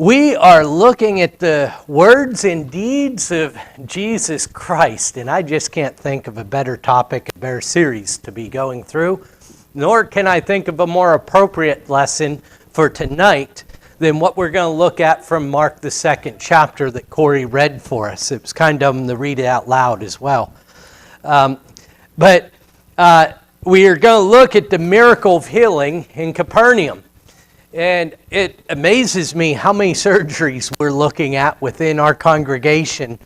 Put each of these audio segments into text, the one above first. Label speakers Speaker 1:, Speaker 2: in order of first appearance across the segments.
Speaker 1: We are looking at the words and deeds of Jesus Christ, and I just can't think of a better topic, a better series to be going through, nor can I think of a more appropriate lesson for tonight than what we're going to look at from Mark, the second chapter that Corey read for us. It was kind of him to read it out loud as well. But we are going to look at the miracle of healing in Capernaum. And it amazes me how many surgeries we're looking at within our congregation,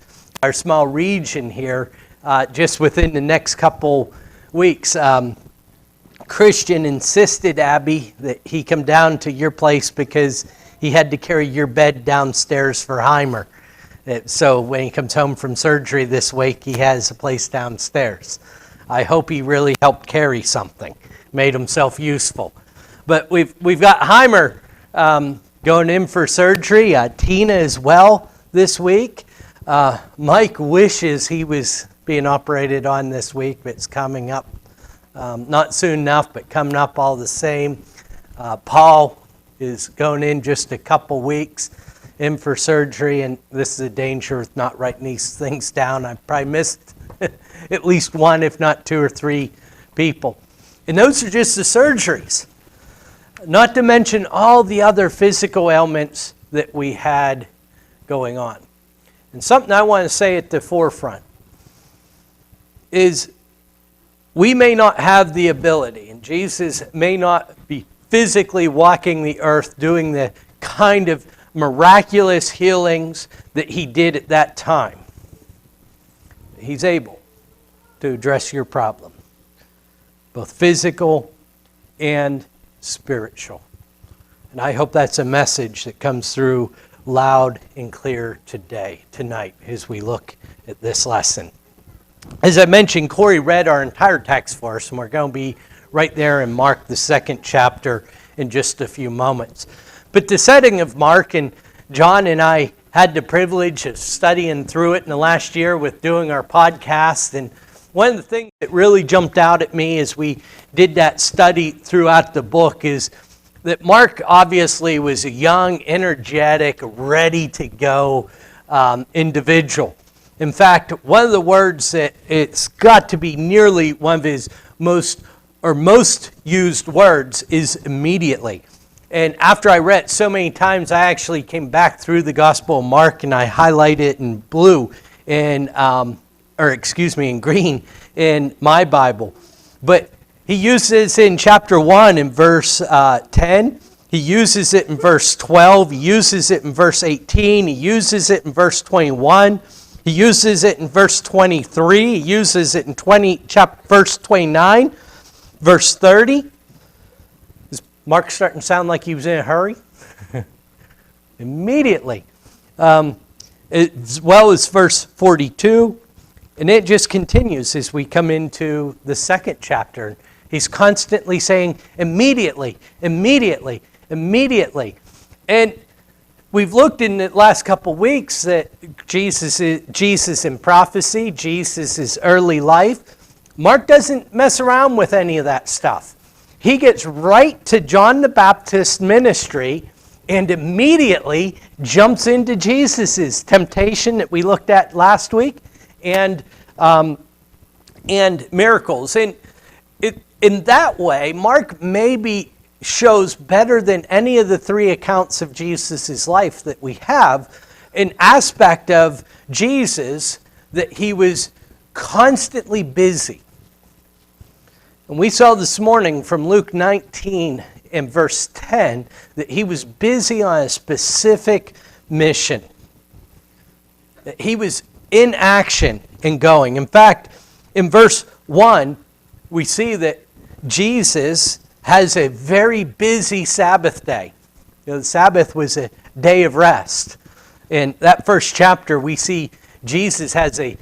Speaker 1: our small region here, just within the next couple weeks. Christian insisted, Abby, that he come down to your place because he had to carry your bed downstairs for Heimer. So when he comes home from surgery this week, he has a place downstairs. I hope he really helped carry something, made himself useful. But we've got Heimer going in for surgery. Tina as well this week. Mike wishes he was being operated on this week, but it's coming up. Not soon enough, but coming up all the same. Paul is going in just a couple weeks in for surgery, and this is a danger with not writing these things down. I probably missed at least one, if not two or three people. And those are just the surgeries. Not to mention all the other physical ailments that we had going on. And something I want to say at the forefront is we may not have the ability, and Jesus may not be physically walking the earth doing the kind of miraculous healings that he did at that time. He's able to address your problem, both physical and spiritual. And I hope that's a message that comes through loud and clear tonight, as we look at this lesson. As I mentioned, Corey read our entire text for us, and we're going to be right there in Mark, the second chapter, in just a few moments. But the setting of Mark, and John and I had the privilege of studying through it in the last year with doing our podcast, and one of the things that really jumped out at me as we did that study throughout the book is that Mark obviously was a young, energetic, ready-to-go individual. In fact, one of the words that it's got to be nearly one of his most used words is immediately. And after I read it so many times, I actually came back through the Gospel of Mark and I highlighted it in blue in green in my Bible. But he uses it in chapter 1 in verse 10. He uses it in verse 12. He uses it in verse 18. He uses it in verse 21. He uses it in verse 23. He uses it in verse 29, verse 30. Is Mark starting to sound like he was in a hurry? Immediately. As well as verse 42. And it just continues as we come into the second chapter. He's constantly saying, immediately, immediately, immediately. And we've looked in the last couple weeks that Jesus in prophecy, Jesus' early life. Mark doesn't mess around with any of that stuff. He gets right to John the Baptist's ministry and immediately jumps into Jesus' temptation that we looked at last week and miracles. And in that way, Mark maybe shows better than any of the three accounts of Jesus' life that we have an aspect of Jesus that he was constantly busy. And we saw this morning from Luke 19 and verse 10 that he was busy on a specific mission. That he was in action and going. In fact, in verse 1, we see that Jesus has a very busy Sabbath day. The Sabbath was a day of rest. In that first chapter, we see Jesus has a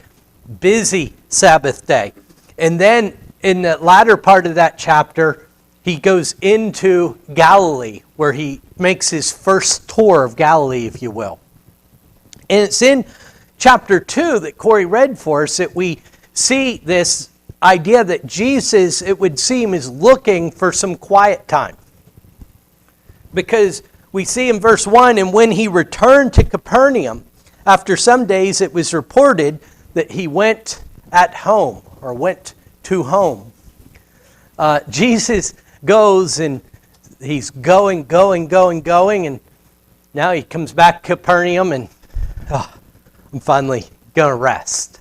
Speaker 1: busy Sabbath day. And then in the latter part of that chapter, he goes into Galilee, where he makes his first tour of Galilee, if you will. And it's in chapter 2 that Corey read for us that we see this idea that Jesus, it would seem, is looking for some quiet time. Because We see in verse 1, and when he returned to Capernaum, after some days it was reported that he went at home, or went to home. Jesus goes and he's going, and now he comes back to Capernaum and I'm finally going to rest.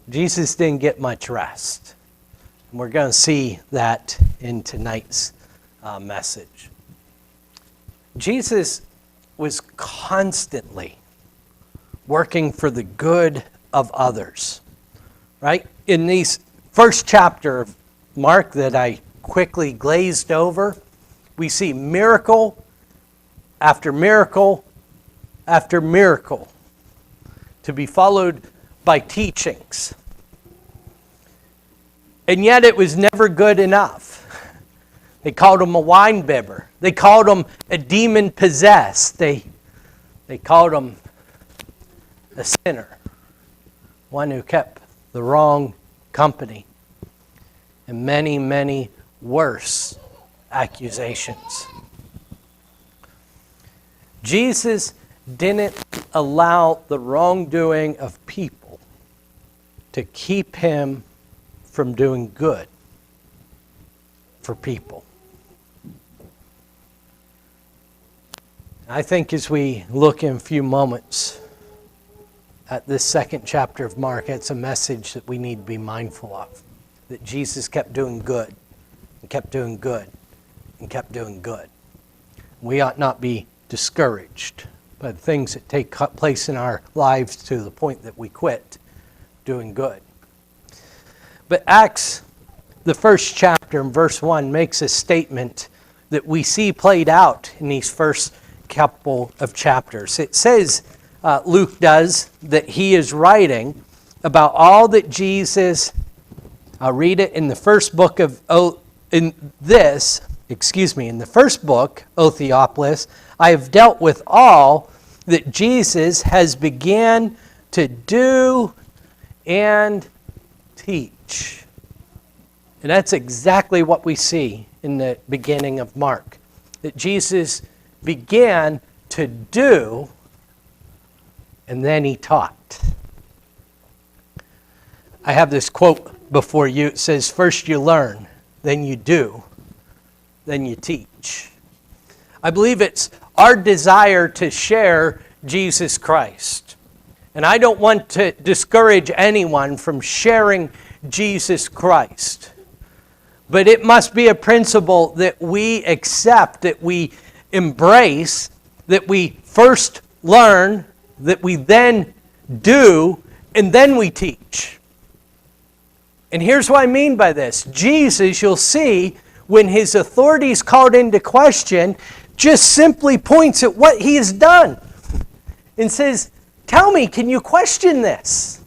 Speaker 1: Jesus didn't get much rest. And we're going to see that in tonight's message. Jesus was constantly working for the good of others, right? In these first chapter of Mark that I quickly glazed over, we see miracle after miracle after miracle to be followed by teachings. And yet it was never good enough. They called him a wine bibber. They called him a demon possessed. They called him a sinner, one who kept the wrong company, and many, many worse accusations. Jesus didn't allow the wrongdoing of people to keep him from doing good for people. I think as we look in a few moments at this second chapter of Mark, it's a message that we need to be mindful of. That Jesus kept doing good, and kept doing good, and kept doing good. We ought not be discouraged by the things that take place in our lives to the point that we quit doing good. But Acts, the first chapter in verse 1, makes a statement that we see played out in these first couple of chapters. It says, Luke does, that he is writing about all that Jesus, I'll read it in the first book of, in the first book, O Theophilus, I have dealt with all that Jesus has began to do and teach. And that's exactly what we see in the beginning of Mark. That Jesus began to do, and then he taught. I have this quote before you. It says, first you learn, then you do, then you teach. I believe it's our desire to share Jesus Christ. And I don't want to discourage anyone from sharing Jesus Christ. But it must be a principle that we accept, that we embrace, that we first learn, that we then do, and then we teach. And here's what I mean by this. Jesus, you'll see, when his authority is called into question, just simply points at what he has done and says, tell me, can you question this?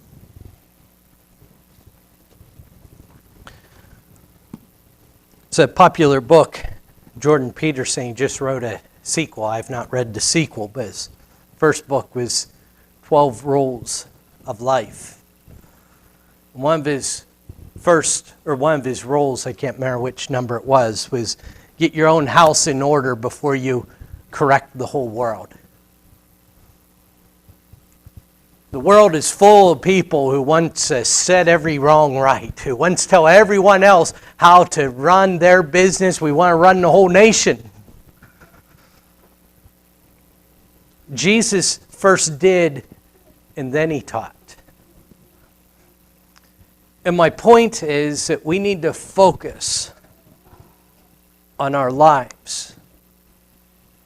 Speaker 1: It's a popular book. Jordan Peterson just wrote a sequel. I've not read the sequel, but his first book was 12 Rules of Life. One of his rules, I can't remember which number it was get your own house in order before you correct the whole world. The world is full of people who want to set every wrong right, who want to tell everyone else how to run their business. We want to run the whole nation. Jesus first did, and then he taught. And my point is that we need to focus on our lives.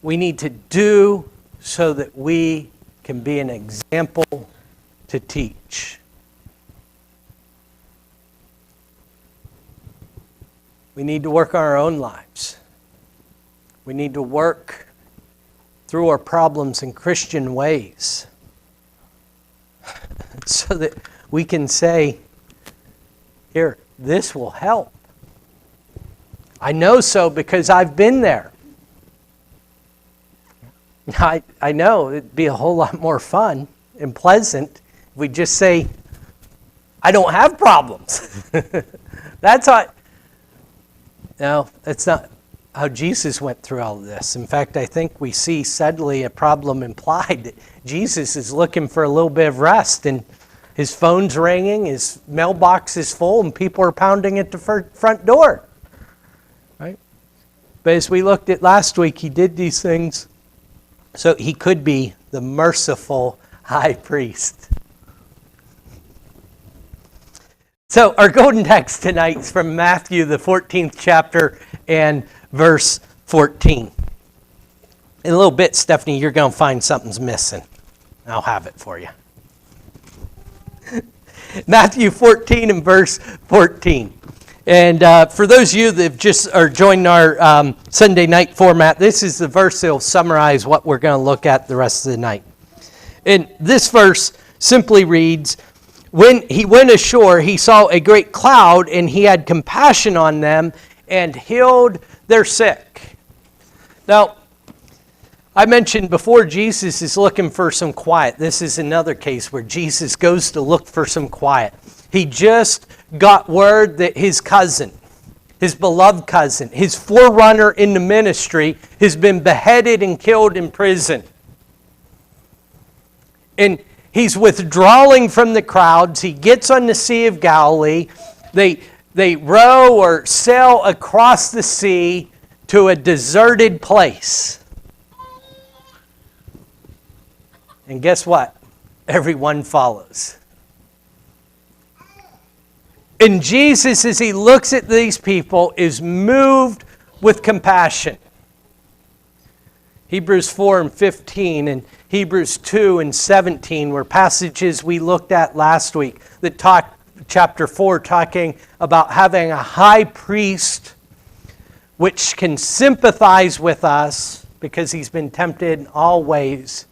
Speaker 1: We need to do so that we can be an example to teach. We need to work on our own lives. We need to work through our problems in Christian ways so that we can say, here, this will help. I know so because I've been there. I know it'd be a whole lot more fun and pleasant if we just say, I don't have problems. That's not. No, that's not. how Jesus went through all of this. In fact, I think we see subtly a problem implied that Jesus is looking for a little bit of rest, and his phone's ringing, his mailbox is full, and people are pounding at the front door. Right? But as we looked at last week, he did these things so he could be the merciful high priest. So our golden text tonight is from Matthew, the 14th chapter, and verse 14. In a little bit, Stephanie, you're going to find something's missing. I'll have it for you. Matthew 14 and verse 14. And for those of you that have just are joining our Sunday night format, this is the verse that will summarize what we're going to look at the rest of the night. And this verse simply reads, "When he went ashore, he saw a great cloud, and he had compassion on them and healed their sick." Now, I mentioned before, Jesus is looking for some quiet. This is another case where Jesus goes to look for some quiet. He just got word that his cousin, his beloved cousin, his forerunner in the ministry, has been beheaded and killed in prison. And he's withdrawing from the crowds. He gets on the Sea of Galilee. They row or sail across the sea to a deserted place. And guess what? Everyone follows. And Jesus, as he looks at these people, is moved with compassion. Hebrews 4 and 15 and Hebrews 2 and 17 were passages we looked at last week that talk, chapter 4, talking about having a high priest which can sympathize with us because he's been tempted in all ways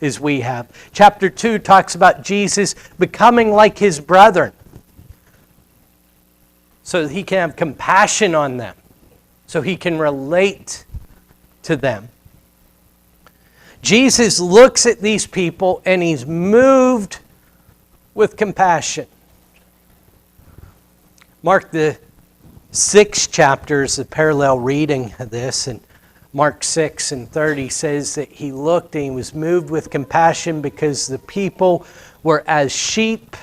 Speaker 1: as we have. Chapter 2 talks about Jesus becoming like his brethren so that he can have compassion on them, so he can relate to them. Jesus looks at these people and he's moved with compassion. Mark the 6th chapter is the parallel reading of this, and Mark 6 and 30 says that he looked and he was moved with compassion because the people were as sheep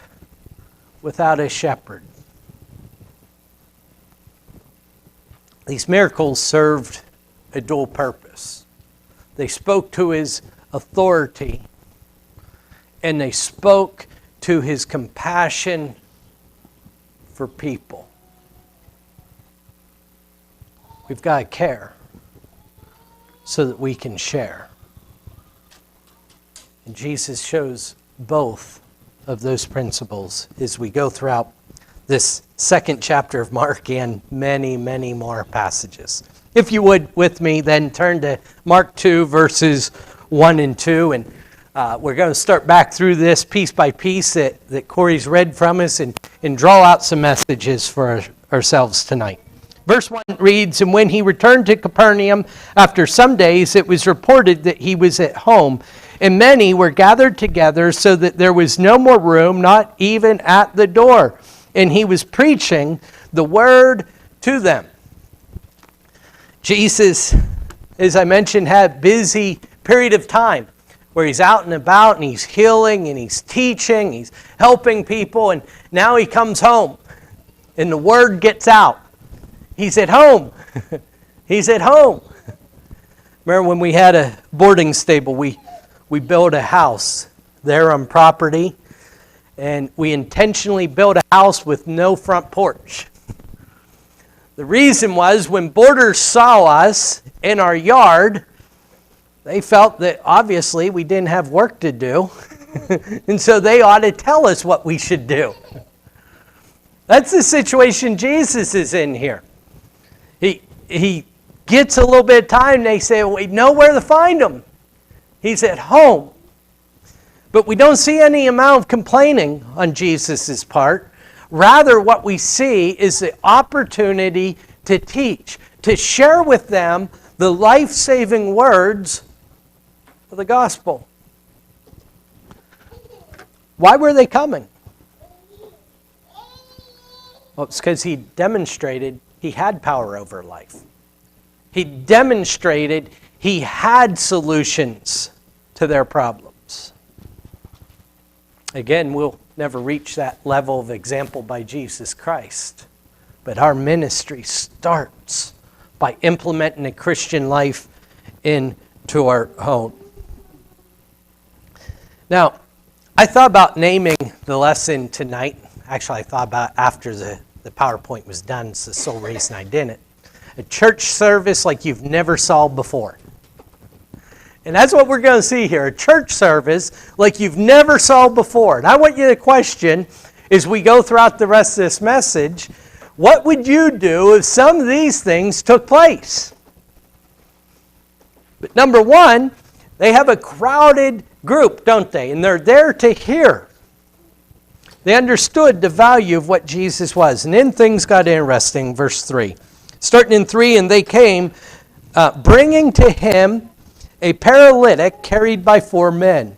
Speaker 1: without a shepherd. These miracles served a dual purpose. They spoke to his authority, and they spoke to his compassion for people. We've got to care so that we can share. And Jesus shows both of those principles as we go throughout this 2nd chapter of Mark and many, many more passages. If you would, with me, then turn to Mark 2, verses 1 and 2. And we're going to start back through this piece by piece that Corey's read from us and draw out some messages for ourselves tonight. Verse 1 reads, "And when he returned to Capernaum after some days, it was reported that he was at home. And many were gathered together so that there was no more room, not even at the door. And he was preaching the word to them." Jesus, as I mentioned, had a busy period of time where he's out and about and he's healing and he's teaching, he's helping people, and now he comes home and the word gets out. He's at home. He's at home. Remember when we had a boarding stable, we built a house there on property, and we intentionally built a house with no front porch. The reason was when boarders saw us in our yard, they felt that obviously we didn't have work to do, and so they ought to tell us what we should do. That's the situation Jesus is in here. He gets a little bit of time, and they say, well, we know where to find him. He's at home. But we don't see any amount of complaining on Jesus' part. Rather, what we see is the opportunity to teach, to share with them the life-saving words of the gospel. Why were they coming? Well, it's because he demonstrated he had power over life. He demonstrated he had solutions to their problems. Again, we'll never reach that level of example by Jesus Christ. But our ministry starts by implementing a Christian life into our home. Now, I thought about naming the lesson tonight. Actually, I thought about it after the PowerPoint was done. It's the sole reason I didn't. A church service like you've never saw before. And that's what we're going to see here. A church service like you've never saw before. And I want you to question, as we go throughout the rest of this message, what would you do if some of these things took place? But number one, they have a crowded group, don't they? And they're there to hear. They understood the value of what Jesus was. And then things got interesting, verse 3. Starting in 3, and they came, bringing to him a paralytic carried by 4 men.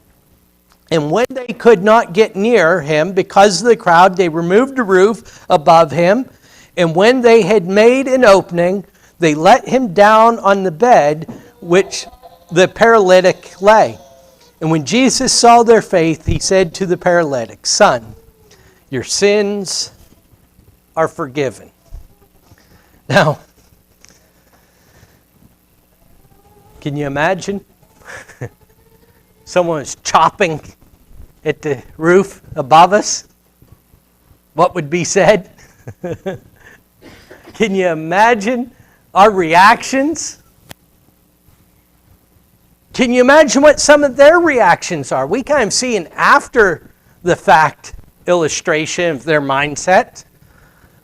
Speaker 1: And when they could not get near him because of the crowd, they removed the roof above him. And when they had made an opening, they let him down on the bed which the paralytic lay. And when Jesus saw their faith, he said to the paralytic, "Son, your sins are forgiven." Now, can you imagine? Someone is chopping at the roof above us. What would be said? Can you imagine our reactions? Can you imagine what some of their reactions are? We kind of see an after the fact illustration of their mindset.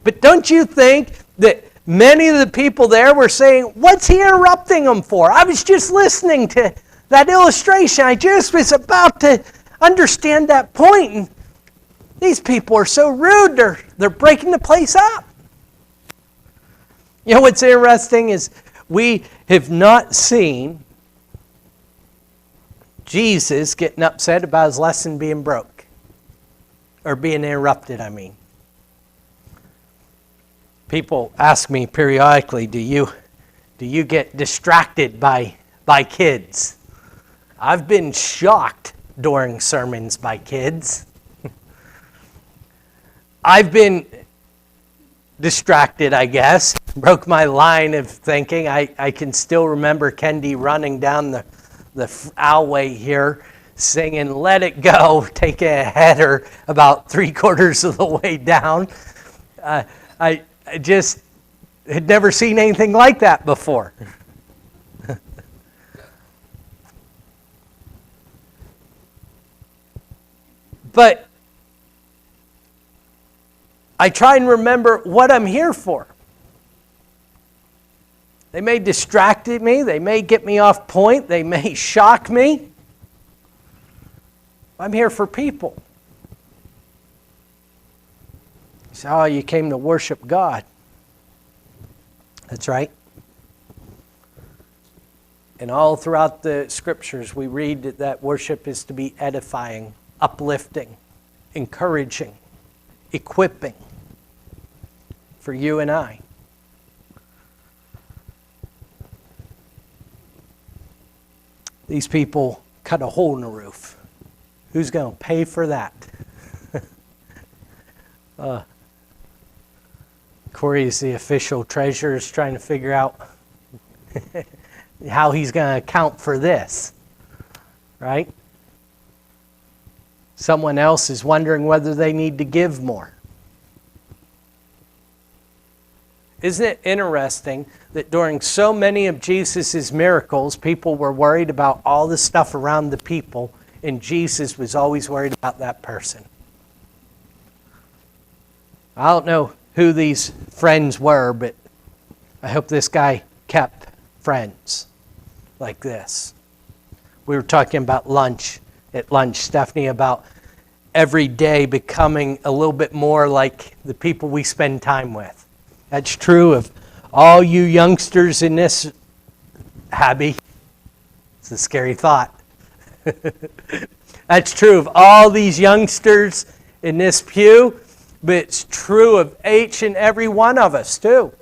Speaker 1: But don't you think that many of the people there were saying, "What's he interrupting them for? I was just listening to that illustration. I just was about to understand that point. And these people are so rude. They're breaking the place up." You know what's interesting is we have not seen Jesus getting upset about his lesson being broke. Or being interrupted, I mean. People ask me periodically, do you get distracted by kids? I've been shocked during sermons by kids. I've been distracted, I guess. Broke my line of thinking. I can still remember Kendi running down the alleyway here singing "Let It Go," taking a header about 3/4 of the way down. I just had never seen anything like that before. But I try and remember what I'm here for. They may distract me. They may get me off point. They may shock me. I'm here for people. You say, "Oh, you came to worship God." That's right. And all throughout the scriptures, we read that worship is to be edifying, uplifting, encouraging, equipping for you and I. These people cut a hole in the roof. Who's going to pay for that? Corey is the official treasurer, is trying to figure out how he's going to account for this, right? Someone else is wondering whether they need to give more. Isn't it interesting that during so many of Jesus' miracles, people were worried about all the stuff around the people, and Jesus was always worried about that person? I don't know who these friends were, but I hope this guy kept friends like this. We were talking about at lunch, Stephanie, about every day becoming a little bit more like the people we spend time with. That's true of all you youngsters in this Abby. It's a scary thought. That's true of all these youngsters in this pew, but it's true of each and every one of us too.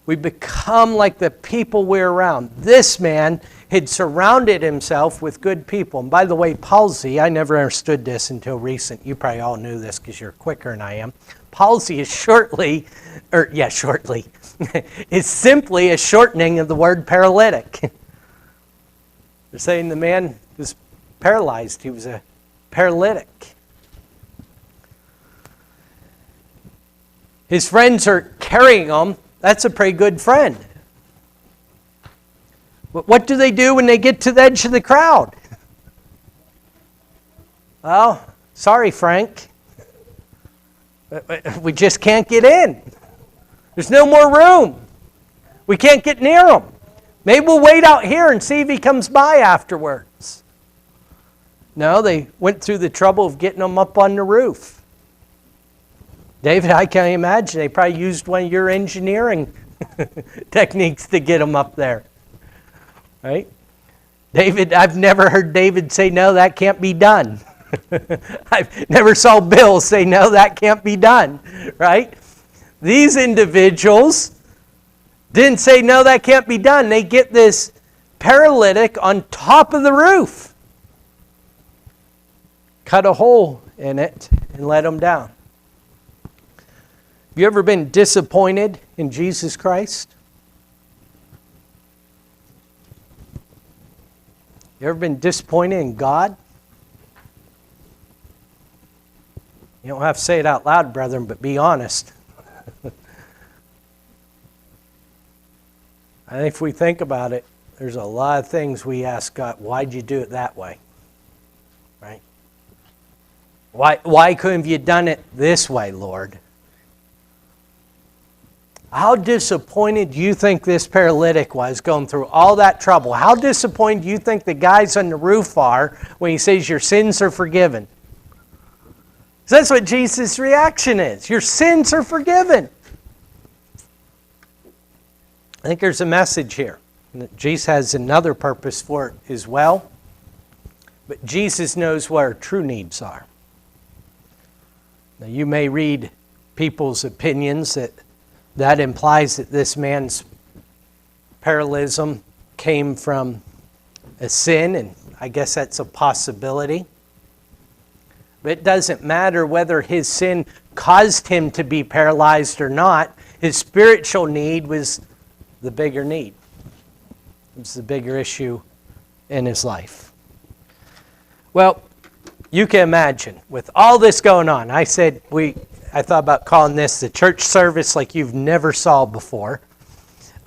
Speaker 1: We become like the people we're around. This man had surrounded himself with good people. And by the way, palsy, I never understood this until recent. You probably all knew this because you're quicker than I am. Palsy is shortly, is simply a shortening of the word paralytic. They're saying the man was paralyzed. He was a paralytic. His friends are carrying him. That's a pretty good friend. But what do they do when they get to the edge of the crowd? Well, sorry, Frank. We just can't get in. There's no more room. We can't get near him. Maybe we'll wait out here and see if he comes by afterwards. No, they went through the trouble of getting him up on the roof. David, I can't imagine. They probably used one of your engineering techniques to get him up there. Right? David, I've never heard David say, no, that can't be done. I've never saw Bill say, no, that can't be done. Right? These individuals didn't say, no, that can't be done. They get this paralytic on top of the roof. Cut a hole in it and let him down. Have you ever been disappointed in Jesus Christ? You ever been disappointed in God? You don't have to say it out loud, brethren, but be honest. I think if we think about it, there's a lot of things we ask God, why'd you do it that way? Right? Why couldn't you have done it this way, Lord? How disappointed do you think this paralytic was going through all that trouble? How disappointed do you think the guys on the roof are when he says your sins are forgiven? So that's what Jesus' reaction is. Your sins are forgiven. I think there's a message here. Jesus has another purpose for it as well. But Jesus knows what our true needs are. Now you may read people's opinions that implies that this man's paralysm came from a sin, and I guess that's a possibility. But it doesn't matter whether his sin caused him to be paralyzed or not. His spiritual need was the bigger need. It was the bigger issue in his life. Well, you can imagine, with all this going on, I thought about calling this the church service like you've never saw before.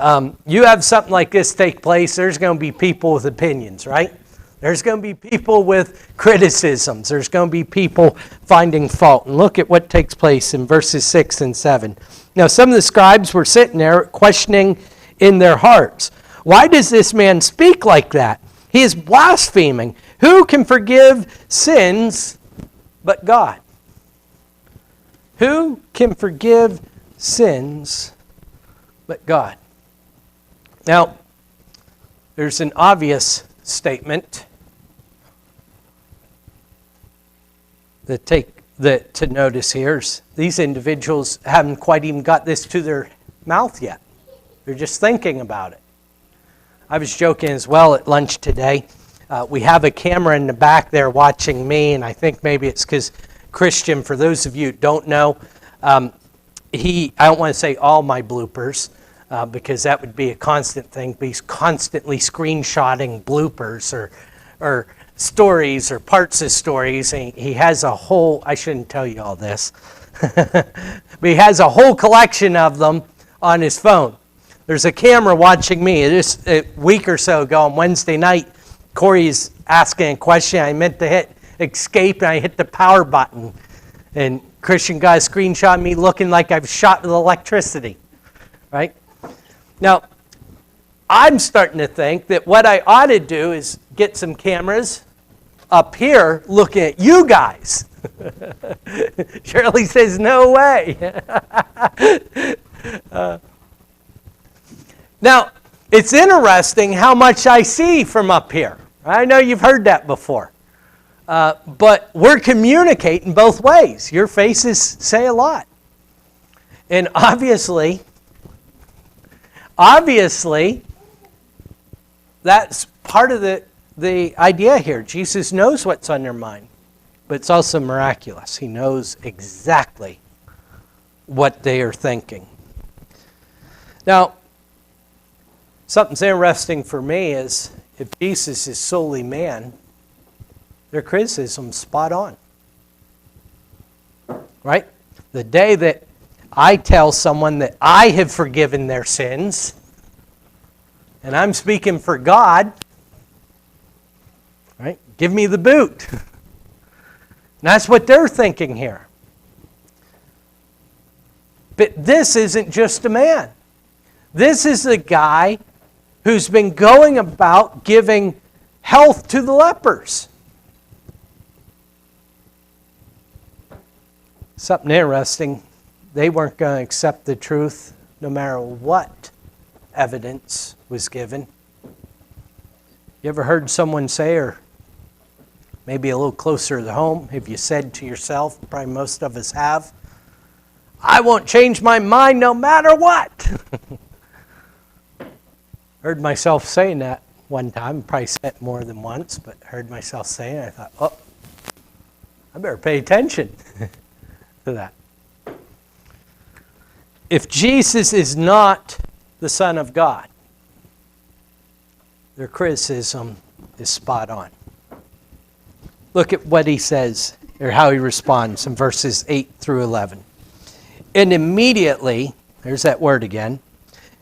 Speaker 1: You have something like this take place, there's going to be people with opinions, right? There's going to be people with criticisms. There's going to be people finding fault. And look at what takes place in verses 6 and 7. Now, some of the scribes were sitting there questioning in their hearts, why does this man speak like that? He is blaspheming. Who can forgive sins but God? Who can forgive sins but God? Now, there's an obvious statement to notice here. These individuals haven't quite even got this to their mouth yet. They're just thinking about it. I was joking as well at lunch today. We have a camera in the back there watching me, and I think maybe it's because Christian, for those of you who don't know, I don't want to say all my bloopers, because that would be a constant thing, but he's constantly screenshotting bloopers or stories or parts of stories. And he has a whole, I shouldn't tell you all this, but he has a whole collection of them on his phone. There's a camera watching me. Just a week or so ago on Wednesday night, Corey's asking a question. I meant to hit escape and I hit the power button. And Christian got a screenshot of me looking like I've shot with electricity. Right? Now, I'm starting to think that what I ought to do is get some cameras up here looking at you guys. Shirley says, no way. Now, it's interesting how much I see from up here. I know you've heard that before. But we're communicating both ways. Your faces say a lot. And obviously, obviously, that's part of the idea here. Jesus knows what's on their mind, but it's also miraculous. He knows exactly what they are thinking. Now, something's interesting for me is if Jesus is solely man, their criticism's spot on. Right? The day that I tell someone that I have forgiven their sins, and I'm speaking for God, right? Give me the boot. And that's what they're thinking here. But this isn't just a man. This is a guy who's been going about giving health to the lepers. Something interesting, they weren't going to accept the truth no matter what evidence was given. You ever heard someone say, or maybe a little closer to home, have you said to yourself, probably most of us have, I won't change my mind no matter what. Heard myself saying that one time, probably said it more than once, but heard myself saying it, I thought, oh, I better pay attention to that. If Jesus is not the Son of God, their criticism is spot on. Look at what he says, or how he responds in verses 8 through 11. And immediately, there's that word again,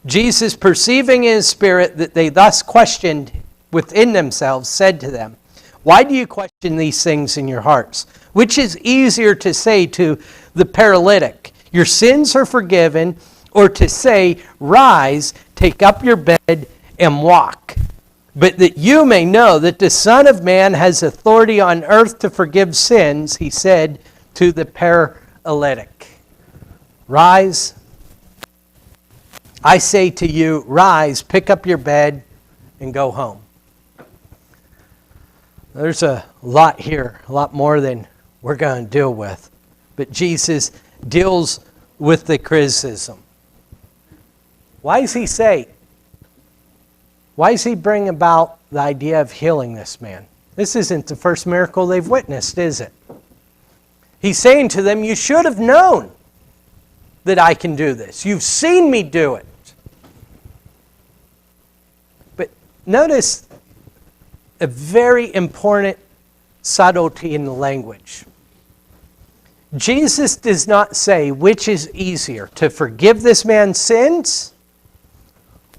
Speaker 1: Jesus, perceiving in his spirit that they thus questioned within themselves, said to them, why do you question these things in your hearts? Which is easier to say to the paralytic, your sins are forgiven, or to say, rise, take up your bed, and walk? But that you may know that the Son of Man has authority on earth to forgive sins, he said to the paralytic, rise. I say to you, rise, pick up your bed, and go home. There's a lot here, a lot more than we're going to deal with. But Jesus deals with the criticism. Why does he say? Why does he bring about the idea of healing this man? This isn't the first miracle they've witnessed, is it? He's saying to them, you should have known that I can do this. You've seen me do it. But notice a very important subtlety in the language. Jesus does not say which is easier, to forgive this man's sins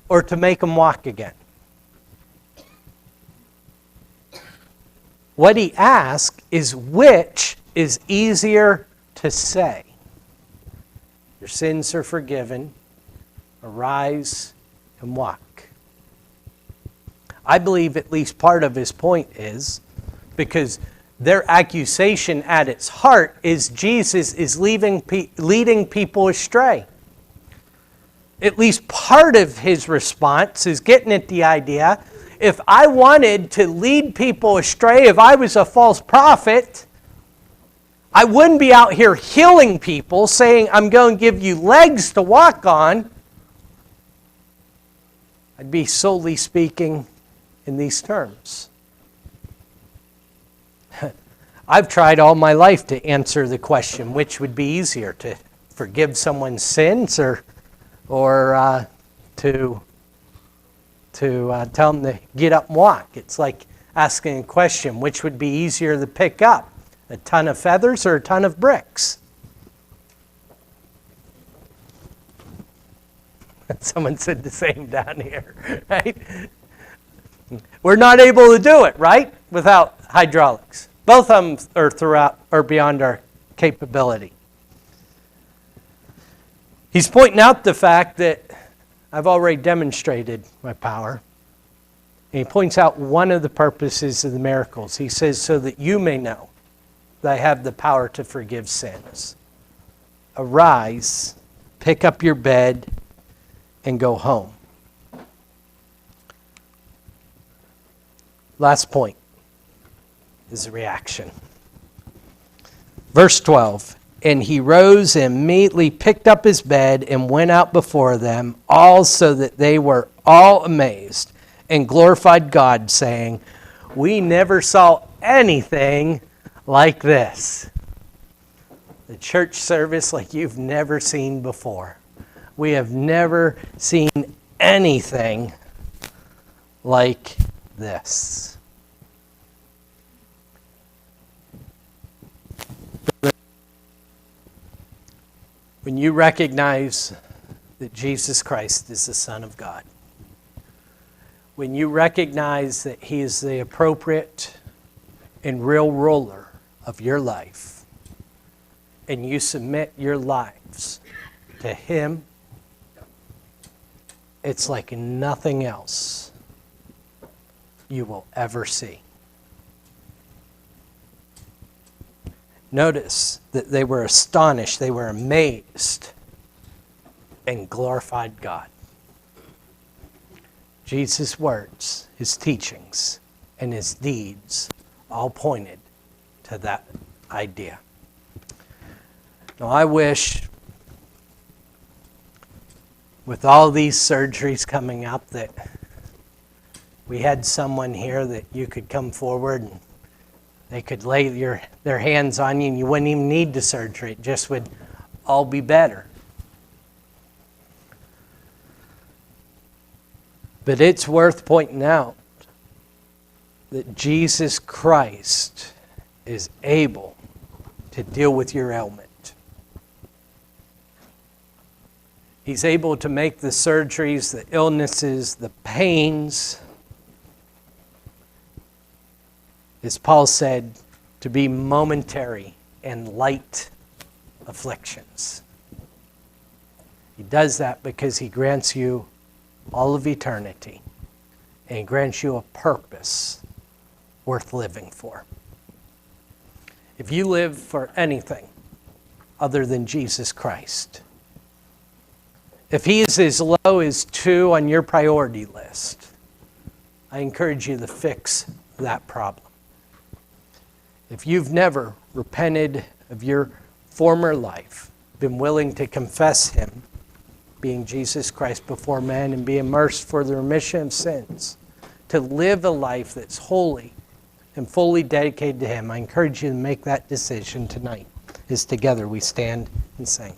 Speaker 1: or to make him walk again. What he asks is which is easier to say. Your sins are forgiven. Arise and walk. I believe at least part of his point is because their accusation at its heart is Jesus is leading people astray. At least part of his response is getting at the idea, if I wanted to lead people astray, if I was a false prophet, I wouldn't be out here healing people, saying, I'm going to give you legs to walk on. I'd be solely speaking in these terms. I've tried all my life to answer the question, which would be easier, to forgive someone's sins or to tell them to get up and walk. It's like asking a question, which would be easier to pick up, a ton of feathers or a ton of bricks? Someone said the same down here, right? We're not able to do it, right, without hydraulics. Both of them are beyond our capability. He's pointing out the fact that I've already demonstrated my power. And he points out one of the purposes of the miracles. He says, so that you may know that I have the power to forgive sins. Arise, pick up your bed, and go home. Last point is the reaction. Verse 12. And he rose and immediately picked up his bed and went out before them, all so that they were all amazed and glorified God, saying, "We never saw anything like this." The church service like you've never seen before. We have never seen anything like this. When you recognize that Jesus Christ is the Son of God, when you recognize that He is the appropriate and real ruler of your life, and you submit your lives to Him, it's like nothing else you will ever see. Notice that they were astonished, they were amazed, and glorified God. Jesus' words, His teachings, and His deeds all pointed to that idea. Now I wish, with all these surgeries coming up, that we had someone here that you could come forward and they could lay their hands on you and you wouldn't even need the surgery. It just would all be better. But it's worth pointing out that Jesus Christ is able to deal with your ailment. He's able to make the surgeries, the illnesses, the pains, as Paul said, to be momentary and light afflictions. He does that because He grants you all of eternity, and He grants you a purpose worth living for. If you live for anything other than Jesus Christ, if He is as low as 2 on your priority list, I encourage you to fix that problem. If you've never repented of your former life, been willing to confess Him, being Jesus Christ before men, and be immersed for the remission of sins, to live a life that's holy and fully dedicated to Him, I encourage you to make that decision tonight, as together we stand and sing.